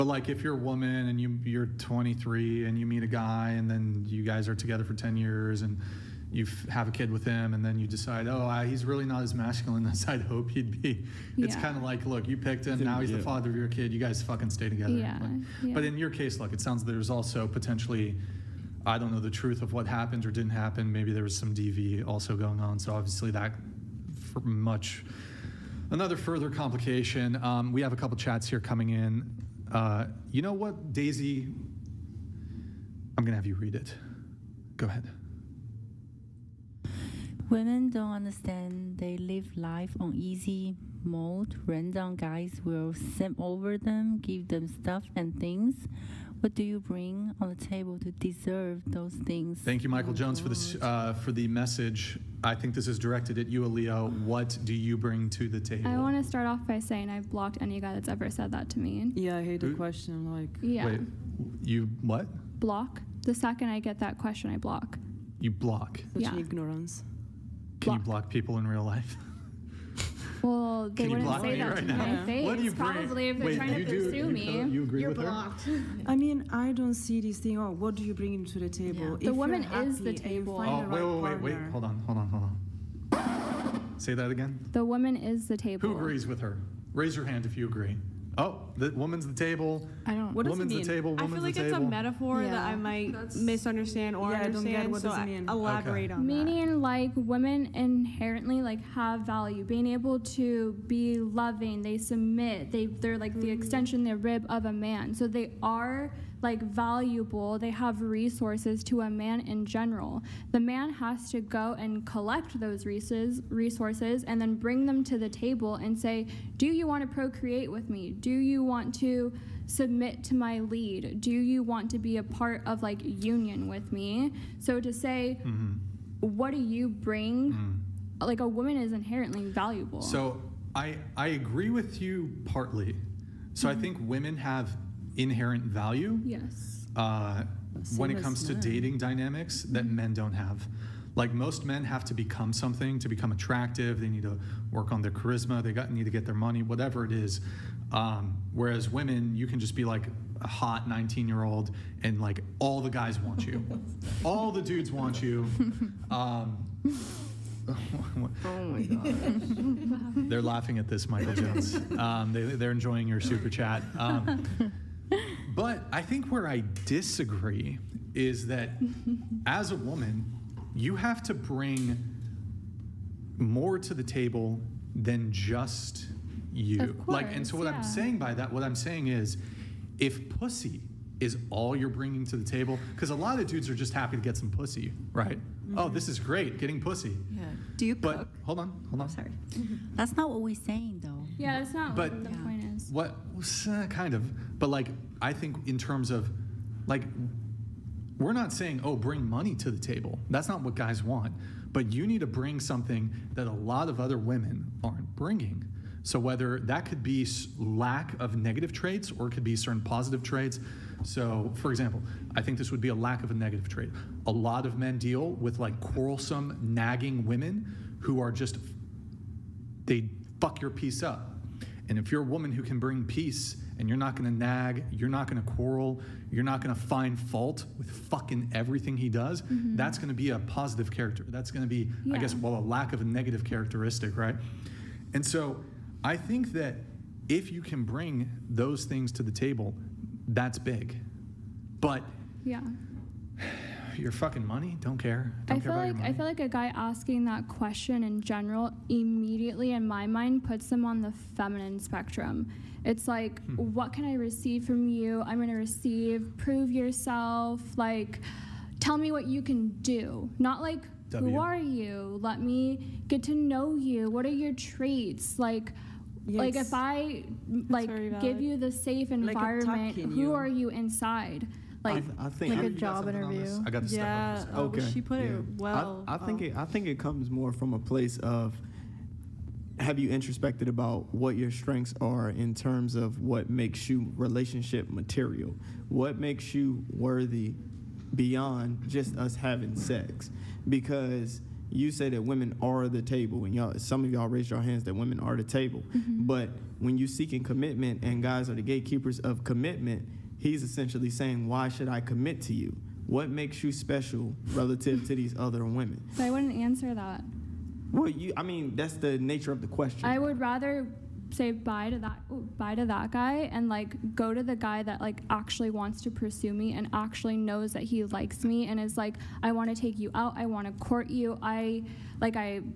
But like if you're a woman and you're 23 and you meet a guy and then you guys are together for 10 years and you have a kid with him and then you decide, he's really not as masculine as I'd hope he'd be. It's kind of like, look, you picked him, now he's the father of your kid, you guys fucking stay together. Yeah. But in your case, look, it sounds there's also potentially, I don't know the truth of what happened or didn't happen. Maybe there was some DV also going on. So obviously that another further complication. We have a couple chats here coming in. You know what, Daisy? I'm going to have you read it. Go ahead. Women don't understand they live life on easy mode. Rundown guys will simp over them, give them stuff and things. What do you bring on the table to deserve those things? Thank you, Michael Jones, for this for the message. I think this is directed at you, Leo. What do you bring to the table? I want to start off by saying I've blocked any guy that's ever said that to me. Yeah, I hate the question. Like, yeah. Wait, you what? Block. The second I get that question, I block. You block. Such ignorance. Can you block people in real life? Well, they wouldn't say that to my face. What do you probably if they're trying to pursue me. You agree with blocked. her? I mean, I don't see this thing. Oh, what do you bring into the table? Yeah. The woman is the table. Wait. Hold on. Say that again. The woman is the table. Who agrees with her? Raise your hand if you agree. Oh, the woman's the table. I don't. What does woman's it mean? the table. I Woman's feel like the it's table. a metaphor that I might misunderstand or I don't get understand. what So does it mean. elaborate on that. Meaning, like, women inherently like have value, being able to be loving. They submit. They're like the extension, the rib of a man. So they are like valuable. They have resources to a man in general. The man has to go and collect those resources and then bring them to the table and say, do you want to procreate with me? Do you want to submit to my lead? Do you want to be a part of like union with me? So to say, what do you bring? Like a woman is inherently valuable. So I agree with you partly. So I think women have inherent value. Yes. When it comes to dating dynamics that men don't have. Like most men have to become something to become attractive. They need to work on their charisma. They need to get their money, whatever it is. Whereas women, you can just be like a hot 19-year-old and like all the guys want you. All the dudes want you. Oh my God. They're laughing at this, Michael Jones. They're enjoying your super chat. But I think where I disagree is that as a woman, you have to bring more to the table than just you. Of course, and so what I'm saying by that, what I'm saying is, if pussy is all you're bringing to the table, because a lot of dudes are just happy to get some pussy, right? Oh, this is great, getting pussy. Yeah. Do you cook? But hold on. Sorry. That's not what we're saying, though. Yeah, that's not what the point is. What kind of, but like I think in terms of like we're not saying bring money to the table. That's not what guys want. But you need to bring something that a lot of other women aren't bringing. So whether that could be lack of negative traits or it could be certain positive traits. So for example, I think this would be a lack of a negative trait. A lot of men deal with like quarrelsome, nagging women who are just, they fuck your peace up. And if you're a woman who can bring peace and you're not going to nag, you're not going to quarrel, you're not going to find fault with fucking everything he does, that's going to be a positive character. That's going to be, I guess, a lack of a negative characteristic, right? And so I think that if you can bring those things to the table, that's big. But your fucking money, don't care. I feel like a guy asking that question in general immediately in my mind puts them on the feminine spectrum. It's like, what can I receive from you? I'm gonna receive, prove yourself, like, tell me what you can do. Not like, who are you? Let me get to know you. What are your traits? Like, like if I give you the safe environment, who are you inside? Like, I think like a job interview. I got to step up. Okay. She put it well. I think it comes more from a place of, have you introspected about what your strengths are in terms of what makes you relationship material? What makes you worthy beyond just us having sex? Because you say that women are the table, and some of y'all raised your hands that women are the table. But when you seeking commitment and guys are the gatekeepers of commitment, he's essentially saying, why should I commit to you? What makes you special relative to these other women? So I wouldn't answer that. Well, that's the nature of the question. I would rather say bye to that guy and like go to the guy that like actually wants to pursue me and actually knows that he likes me and is like, I want to take you out, I want to court you, I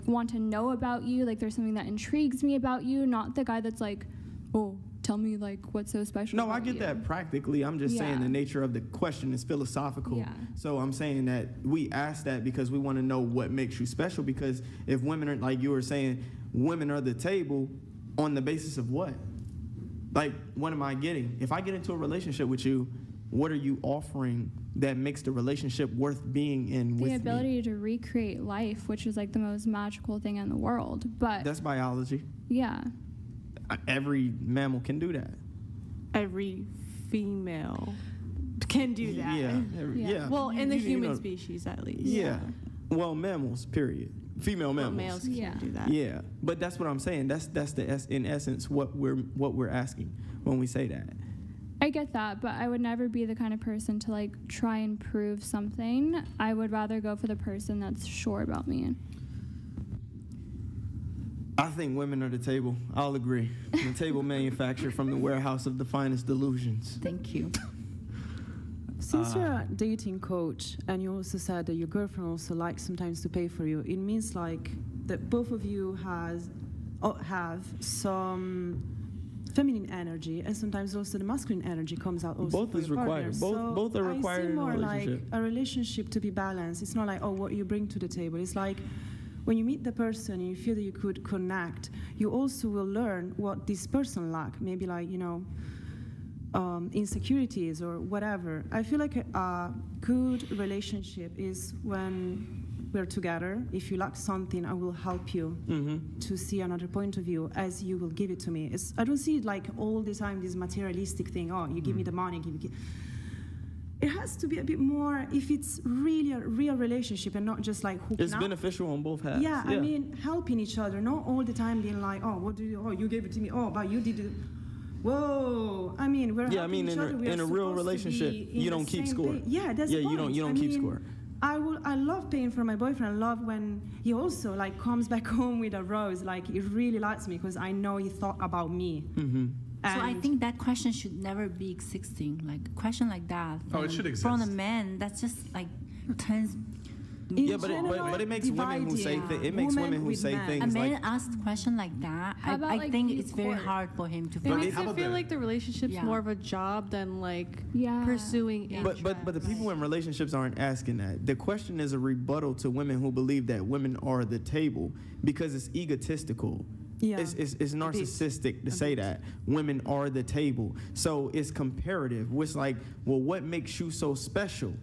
want to know about you, like there's something that intrigues me about you, not the guy that's like, oh, tell me like what's so special. No, about I get you. that practically. I'm just saying the nature of the question is philosophical. Yeah. So I'm saying that we ask that because we want to know what makes you special. Because if women are, like you were saying, women are the table, on the basis of what? Like, what am I getting? If I get into a relationship with you, what are you offering that makes the relationship worth being in with me? The ability to recreate life, which is like the most magical thing in the world. But That's biology. yeah. Every mammal can do that. Every female can do that. Yeah. Yeah. Yeah. Well, in the You human know, species, at least. Yeah. Well, mammals, period. Female But mammals. males can't Yeah. do that. Yeah, but that's what I'm saying. That's in essence what we're asking when we say that. I get that, but I would never be the kind of person to like try and prove something. I would rather go for the person that's sure about me. I think women are the table. I'll agree. The table manufactured from the warehouse of the finest delusions. Thank you. Since you're a dating coach and you also said that your girlfriend also likes sometimes to pay for you, it means like that both of you have some feminine energy and sometimes also the masculine energy comes out also Both for is your required. partner. Both are required I see in a more relationship. like a relationship to be balanced. It's not like, oh, what you bring to the table. It's like when you meet the person and you feel that you could connect, you also will learn what this person lacks. Maybe like, insecurities or whatever. I feel like a good relationship is when we're together. If you lack something, I will help you to see another point of view as you will give it to me. I don't see it like all the time this materialistic thing. Oh, you give me the money. It has to be a bit more if it's really a real relationship and not just like hooking It's up. beneficial on both halves. Yeah, I mean helping each other, not all the time being like, oh, what do you? Oh, you gave it to me. Oh, but you did it. Whoa! I mean, we're helping each other. in a real relationship, you don't keep score. Yeah, that's Yeah, the you point. don't keep score. I love paying for my boyfriend. I love when he also like comes back home with a rose. Like he really likes me because I know he thought about me. Mm-hmm. So I think that question should never be existing. Like a question like that. Oh, it should From a exist. man, that's just like turns. Yeah, but it makes women who say it makes women who say A things man like asks a question like that. How about, I like, think you it's very court? hard for him to. It But makes how it about feel the- like the relationship's Yeah. more of a job than like Yeah. pursuing But the people in relationships aren't asking that. The question is a rebuttal to women who believe that women are the table because it's egotistical. Yeah. It's narcissistic to say that women are the table. So it's comparative. It's like, well, what makes you so special?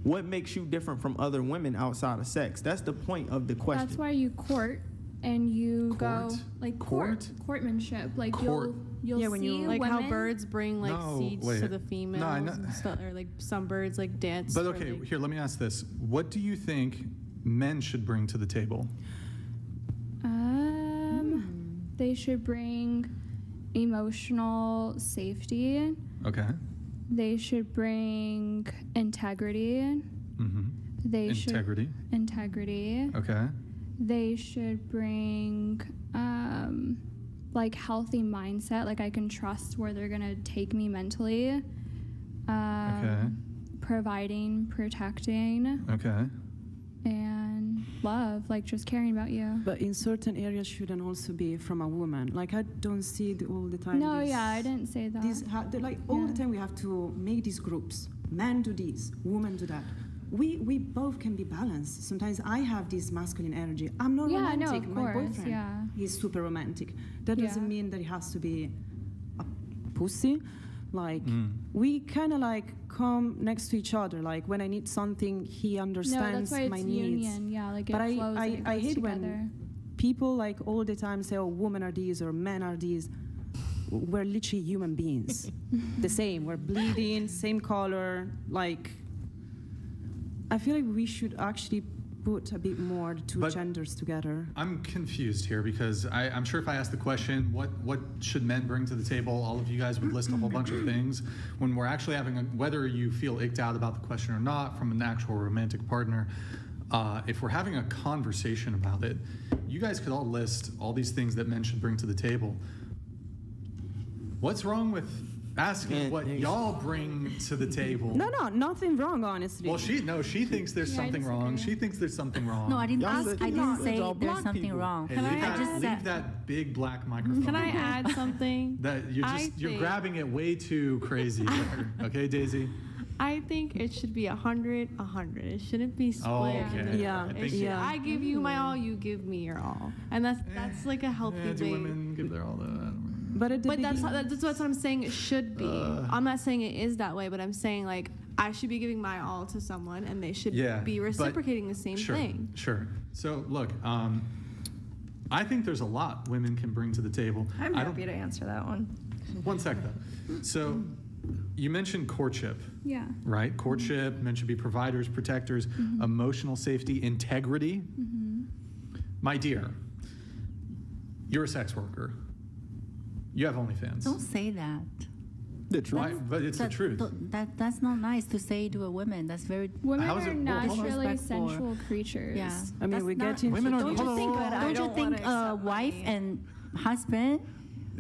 What makes you different from other women outside of sex? That's the point of the question. That's why you court and you go Court? like Court? courtmanship. Like Court. you'll Yeah, when see you- like how women- birds bring like No, seeds wait. to the females, No, I know- and stuff, or like some birds like dance. But or, okay, like- here, let me ask this. What do you think men should bring to the table? They should bring emotional safety. Okay. They should bring integrity. Mm-hmm. They Integrity. should integrity. Okay. They should bring like healthy mindset. Like I can trust where they're gonna take me mentally. Providing, protecting, Okay. and love. Like just caring about you. But in certain areas, shouldn't also be from a woman. Like I don't see it all the time. No, this- yeah, I didn't say that. they're like all the Yeah. time we have to make these groups. Men do this, women do that. We both can be balanced. Sometimes I have this masculine energy. I'm not Yeah, no, romantic. of My course, boyfriend, yeah. he's super romantic. That Yeah. doesn't mean that he has to be a pussy. Like Mm. we kind of like come next to each other. Like when I need something, he No, understands that's why my it's needs. union. Yeah, like it But flows and it I goes hate together. when people like all the time say, "Oh, women are these" or "men are these." We're literally human beings, the same. We're bleeding, same color. Like, I feel like we should actually put a bit more the two But- genders together. I'm confused here because I'm sure if I asked the question, what should men bring to the table, all of you guys would list a whole bunch of things. When we're actually having whether you feel icked out about the question or not from an actual romantic partner, if we're having a conversation about it, you guys could all list all these things that men should bring to the table. What's wrong with asking what y'all bring to the table? No, nothing wrong, honestly. Well, she thinks there's Yeah, I something wrong. disagree. She thinks there's something wrong. No, I didn't Y'all ask. said I it's didn't say all there's black something people. wrong. Hey, Can leave, I that, just leave said- that big black microphone. Can I add something? That you're think- grabbing it way too crazy there. Okay, Daisy? I think it should be 100, 100. It shouldn't be split. Oh, in the okay. middle. Yeah, I It think should- yeah. I give you my all, you give me your all, and that's like a healthy do way. women give their all the... but at the But that's beginning- what I'm saying. It should be. I'm not saying it is that way, but I'm saying like I should be giving my all to someone, and they should Yeah, be but- reciprocating the same Sure, thing. sure. So, look, I think there's a lot women can bring to the table. I'm I don't- happy to answer that one. One sec, though. So, you mentioned courtship, Yeah. right? Courtship, men should be providers, protectors, emotional safety, integrity. My dear, you're a sex worker. You have OnlyFans. Don't say that. The truth. Why? But it's the truth. That's not nice to say to a woman. That's very. Women How is are it- well, hold on. naturally Disrespectful. sensual creatures. Yeah. I mean, That's we not- get into Women are- Don't hold you on, think? hold on. I Don't you don't think wanna a accept wife money. and husband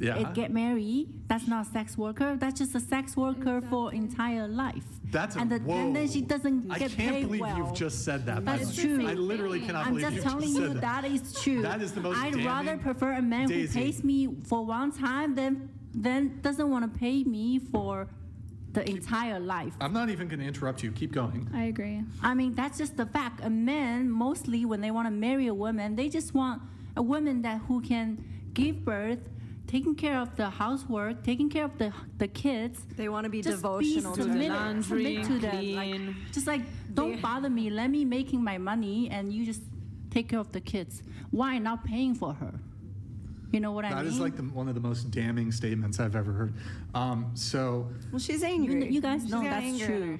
Yeah. get married? That's not a sex worker. That's just a sex worker for entire life. That's a and then she whoa. doesn't I get can't paid believe well. you've just said that. by That's the way. true. I literally cannot I'm believe just you telling just you said that is true. That is the most I'd rather damning- prefer a man Daisy. who pays me for one time than doesn't want to pay me for the entire life. I'm not even going to interrupt you. Keep going. I agree. I mean, that's just the fact. A man, mostly when they want to marry a woman, they just want a woman who can give birth, taking care of the housework, taking care of the kids. They want to be Just devotional be to submit, their laundry, submit to them. Like, clean. just like, don't bother me. Let me making my money, and you just take care of the kids. Why not paying for her? You know what I That mean? is like one of the most damning statements I've ever heard. So, Well, she's angry. You guys She's know got that's anger in true.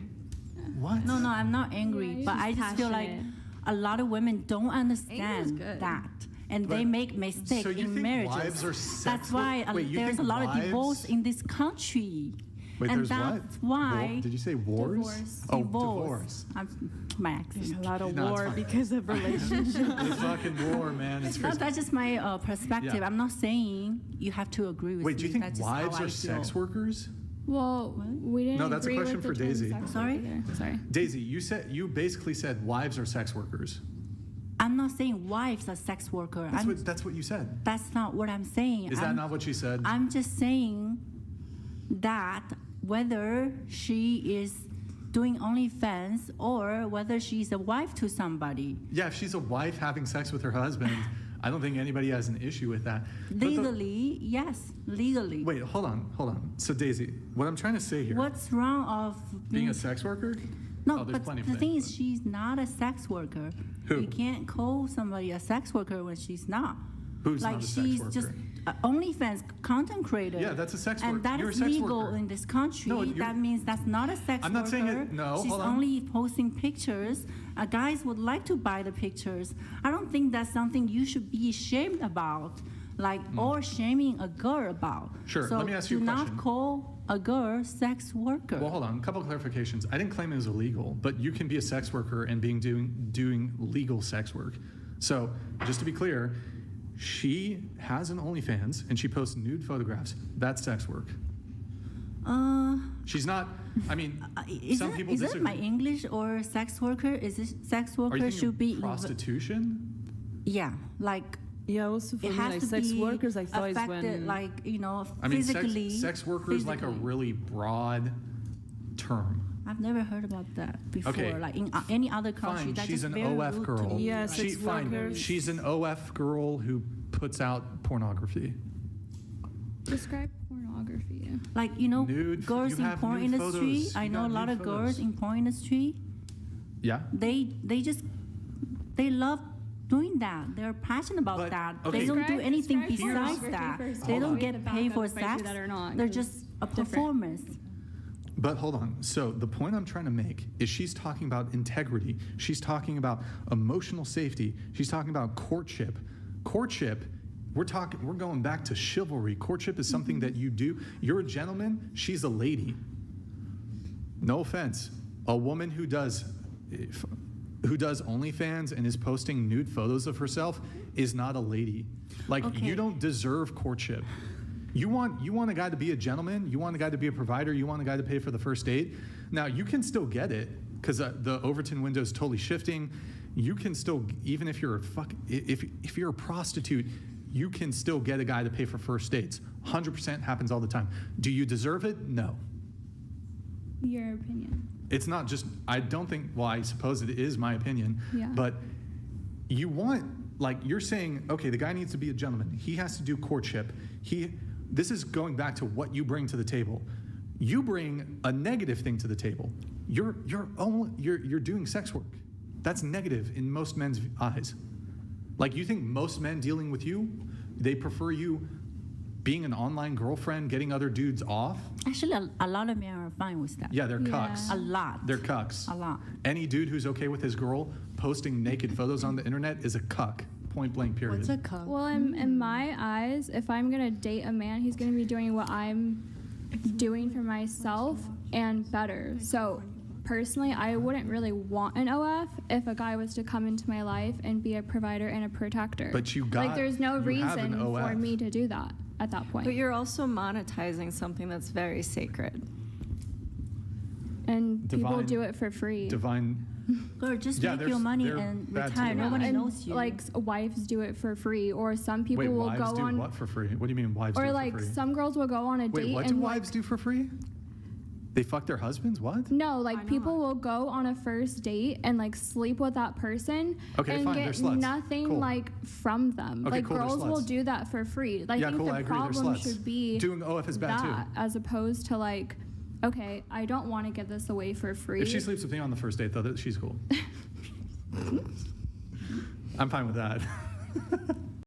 her. what? No, I'm not angry, Yeah, but she's I just feel like passionate. a lot of women don't Anger is understand good. that, and they But- make mistakes so you in think marriages. wives are sex That's why work- Wait, you there's a think lot of wives- divorce in this country. Wait, and there's that's what? why Did you say wars? Divorce. Oh, divorce. My accent. There's a lot of No, it's war fine. because of relationships. It's fucking war, man. It's No, crazy. that's just my perspective. Yeah. I'm not saying you have to agree with Wait, me. do you think That's just how wives I are feel. sex workers? Well, we didn't No, that's a agree question with the for term Daisy. sex Sorry? worker. Sorry. Daisy, you basically said wives are sex workers. I'm not saying wives are sex worker. That's what you said. That's not what I'm saying. Is that not what she said? I'm just saying that whether she is doing OnlyFans or whether she's a wife to somebody, Yeah, if she's a wife having sex with her husband, I don't think anybody has an issue with that. But the- legally, yes, legally. Wait, hold on. So Daisy, what I'm trying to say here, What's wrong of being a sex worker? No, Oh, there's but plenty of the thing things, is, she's not a sex worker. Who? You can't call somebody a sex worker when she's not. Who's like not a sex she's worker? just OnlyFans content creator. Yeah, that's a sex and work- that you're a is sex legal worker. in this country. No, you're- that means that's not a sex I'm not worker. saying it- no, She's hold on. only posting pictures. Guys would like to buy the pictures. I don't think that's something you should be ashamed about, like or shaming a girl about. Hmm. Sure, So let me ask you a do question. not call a girl sex worker. Well, hold on. A couple clarifications. I didn't claim it was illegal, but you can be a sex worker and doing legal sex work. So, just to be clear, she has an OnlyFans and she posts nude photographs. That's sex work. She's not. I mean, some people is it disagree. my English or sex worker? Is it sex Are you worker thinking should be prostitution? yeah, like Yeah, also for it me, has like to sex be workers, I thought is affected, when like I mean, physically. sex worker is like a physically. really broad term. I've never heard about that before. Okay. Like in any other country, Fine, that's she's just an very OF rude girl. to me. Yeah, Like, sex Fine. workers. She's an OF girl who puts out pornography. Describe pornography. like Nude- girls you in have porn nude industry. photos. I You know a got lot nude of girls photos. in porn industry. Yeah. They love doing that. They're passionate about But, that. okay. They don't do anything Describe besides pornography that. first. They Hold don't on. get paid for If I do sex. that or not, They're 'cause just a different. performance. But hold on. So the point I'm trying to make is she's talking about integrity. She's talking about emotional safety. She's talking about courtship. Courtship, we're going back to chivalry. Courtship is something that you do. You're a gentleman, she's a lady. No offense. A woman who does OnlyFans and is posting nude photos of herself is not a lady. Like, Okay. you don't deserve courtship. You want a guy to be a gentleman. You want a guy to be a provider. You want a guy to pay for the first date. Now, you can still get it because the Overton window is totally shifting. You can still, even if you're if you're a prostitute, you can still get a guy to pay for first dates. 100% happens all the time. Do you deserve it? No. Your opinion. It's not just, I don't think, well, I suppose it is my opinion, Yeah. but you want, like, you're saying, okay, the guy needs to be a gentleman. He has to do courtship. This is going back to what you bring to the table. You bring a negative thing to the table. You're doing sex work. That's negative in most men's eyes. Like, you think most men dealing with you, they prefer you being an online girlfriend, getting other dudes off? Actually, a lot of men are fine with that. Yeah, they're cucks. A lot. They're cucks. A lot. Any dude who's okay with his girl posting naked photos on the internet is a cuck. Point blank, period. What's a cuck? Well, in my eyes, if I'm gonna date a man, he's gonna be doing what I'm doing for myself and better. So personally, I wouldn't really want an OF if a guy was to come into my life and be a provider and a protector. But you there's no you have an reason OF. for me to do that at that point. But you're also monetizing something that's very sacred. And people Divine- do it for free. Divine. Girl, just Yeah, make your money they're and bad retire. too. Nobody and knows you. like wives do it for free, or some people Wait, will wives go do on, what for free? What do you mean wives do or it like for free? some girls will go on a Wait, date what do and wives do for free? They fuck their husbands? What? no, like people will go on a first date and like sleep with that person Okay, and fine, they're get sluts. nothing Cool. like from them. Okay, like cool, they're girls will sluts. do that for free. I Yeah, think cool, the I agree, they're problem sluts. should be Doing OF is bad that too. as opposed to like, okay, I don't want to give this away for free. If she sleeps with me on the first date, though, she's cool. I'm fine with that.